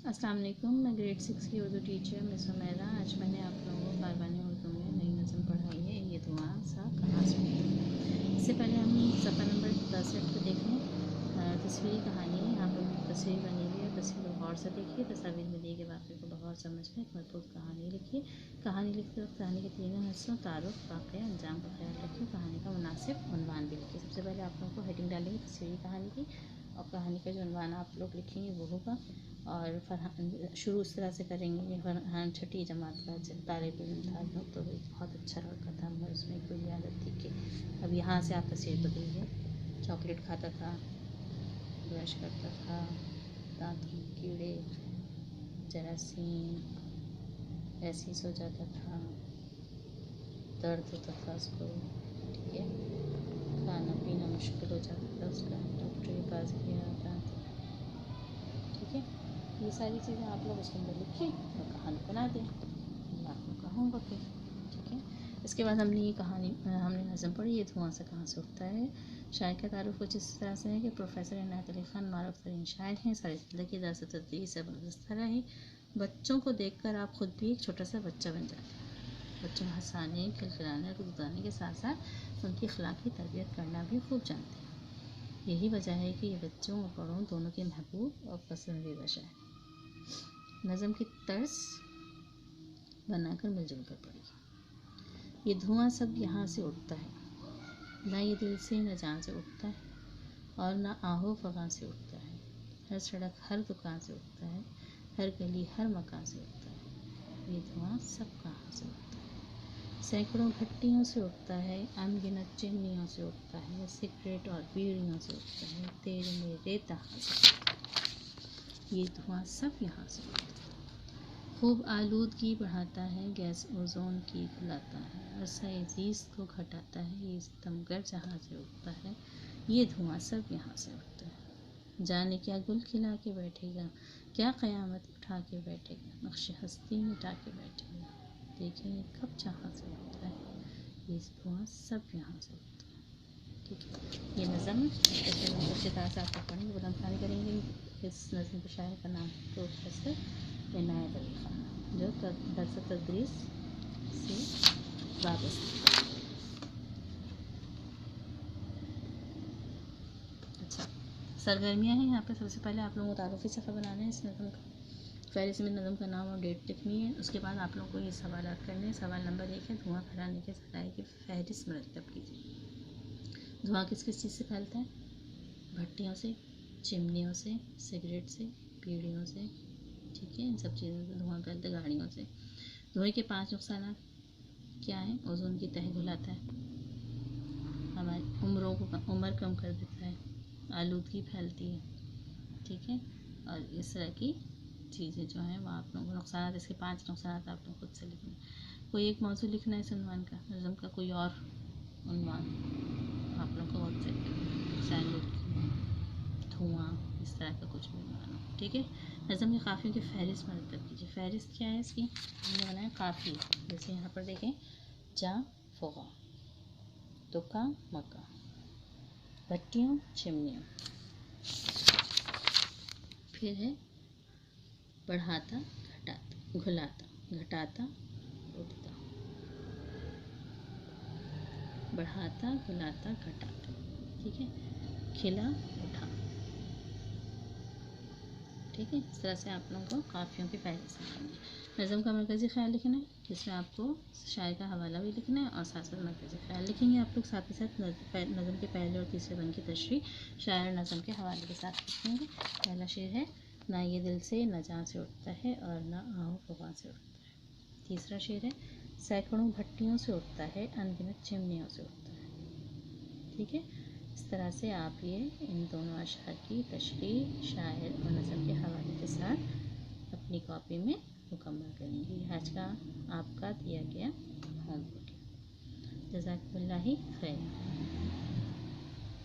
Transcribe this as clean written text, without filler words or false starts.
अस्सलाम वालेकुम। मैं ग्रेड 6 की उर्दू टीचर मिस उमैरा। आज मैंने आप लोगों को कारवानी उर्दू में नई नज़म पढ़ाई है, ये धुआं सा कहाँ से उठा। इससे पहले हम सफ़ा नंबर 10 को देख लें। तस्वीरी कहानी है, यहाँ पर तस्वीर बनी हुई है, तस्वीर को गौर से देखिए, तस्वीर में दिए गए वाक़े को बगौर समझ कर एक मजबूत कहानी लिखिए। कहानी लिखते वक्त कहानी के तीनों हिस्सों तारुफ, वाक़या, अंजाम का ख्याल रखिए। कहानी का मुनासिब उन्वान भी लिखिए। सबसे पहले आप लोगों को हेडिंग डालेंगे तस्वीरी कहानी की, और कहानी का जो उन्वान आप लोग लिखेंगे वो होगा। और शुरू इस तरह से करेंगे कि फरहान छठी जमात का तालिब इल्म था, तो बहुत अच्छा लड़का था, मगर उसमें एक बुरी आदत थी कि अब यहाँ से आप तस्वीर को देखिए। चॉकलेट खाता था, ब्रश करता था, दांतों में कीड़े, जरासीम, ऐसे ही सो जाता था, दर्द होता था उसको, ठीक है, खाना पीना मुश्किल हो जाता था उसका, डॉक्टर के पास गया, ठीक है। ये सारी चीज़ें आप लोग उसके अंदर लिखें और कहानी बना दें। मैं आप लोग का होमवर्क है, ठीक है। इसके बाद हमने ये कहानी हमने नज़म पढ़ी, ये धुआं से कहाँ से उठता है। शायर का तारुफ कुछ इस तरह से है कि प्रोफेसर इनायत अली खान मारूफ तरीन शायर हैं। सारी ज़िंदगी दर्स तदरीस ज़बरदस्त रही। बच्चों को देखकर आप खुद भी एक छोटा सा बच्चा बन जाते हैं। बच्चों को हंसाने, खिलखिलाने, गुदगुदाने के साथ साथ उनकी अखलाकी तरबियत करना भी खूब जानते हैं। यही वजह है कि ये बच्चों और बड़ों दोनों के महबूब और पसंदीदा शायर। नज़म की तर्ज बनाकर मिलजुल कर पढ़िए। ये धुआं सब यहाँ से उठता है, ना ये दिल से न जान से उठता है, और ना आहो फगां से उठता है। हर सड़क हर दुकान से उठता है, हर गली हर मकान से उठता है। ये धुआं सब कहाँ से उठता है। सैकड़ों भट्टियों से उठता है, अनगिनत चिमनियों से उठता है, सिगरेट और बीड़ियों से उठता है, तेरे मेरे तहाँ से उठता है। ये धुआं सब यहाँ से उठता है। खूब आलूदगी बढ़ाता है, गैस ओजोन की फैलाता है, अरसा अजीज़ को घटाता है। ये सितमगर जहाँ से उठता है, ये धुआं सब यहाँ से उठता है। जाने क्या गुल खिला के बैठेगा, क्या क़यामत उठा के बैठेगा, नक्श हस्ती मिटा के बैठेगा। देखेंगे कब जहाँ से उठता है, ये धुआं सब यहाँ से उठता है, ठीक है। ये नज़म अच्छी तरह से आप पढ़ेंगे, बुलंद खानी करेंगे। इस नज़म के शायर का नाम प्रोफेसर इनायत अली खान, जो दर्स तदरीस से वाबस्ता। अच्छा, सरगर्मियाँ हैं यहाँ पे। सबसे पहले आप लोगों को तारुफ़ी सफ़ा बनाना है इस नज़म का। फहरिस्त में नज़म का नाम और डेट लिखनी है। उसके बाद आप लोगों को ये सवालात करने हैं। सवाल नंबर 1 है, धुआं फैलाने के ज़राए की फहरिस्त मरतब कीजिए। धुआं किस किस चीज़ से फैलता है? भट्टियों से, चिमनियों से, सिगरेट से, बीड़ियों से, ठीक है। इन सब चीज़ों से धुआं फैलता है। गाड़ियों से। धुएँ के 5 नुकसान क्या है? ओजोन की तह घुलाता है, हमारी उम्र कम कर देता है, आलूदगी फैलती है, ठीक है। और इस तरह की चीज़ें जो हैं वो आप लोगों को नुकसान, इसके 5 नुकसान आप लोग खुद से लिखना है। कोई एक मौजूद लिखना है इस उन्वान का, नज़म का कोई और उन्वान आप लोग को खुद से, धुआं, इस तरह का कुछ भी उन्वान, ठीक है। नज़म की काफ़ियों की फहरिस्त मरतब कीजिए। फहरिस्त क्या है इसकी? हमने बनाया काफ़ी, जैसे यहाँ पर देखें, जा फोगा, तुका मक्का, भट्टियों चिमनियों, फिर है बढ़ाता घटाता, घुलाता घटाता उठता, बढ़ाता घुलाता घटाता, ठीक है। खिला उठा, ठीक है। इस तरह से आप लोगों को काफ़ियों की फहरिस्त लिखनी है। नज़म का मरकज़ी ख्याल लिखना है, जिसमें आपको शायर का हवाला भी लिखना है और साथ साथ मरकज़ी ख्याल लिखेंगे आप लोग। साथ ही साथ नज़म के पहले और तीसरे बंद की तशरीह शायर नज़म के हवाले के साथ लिखेंगे। पहला शेर है, ना ये दिल से न जान से उठता है, और ना आहो फगां से उठता है। तीसरा शेर है, सैकड़ों भट्टियों से उठता है, अनगिनत चिमनियों से उठता है, ठीक है। इस तरह से आप ये इन दोनों अशआर की तशरीह शायर और नज़म के हवाले के साथ अपनी कॉपी में मुकम्मल करेंगे। आज का आपका दिया गया होमवर्क। जज़ाकल्लाह खैर।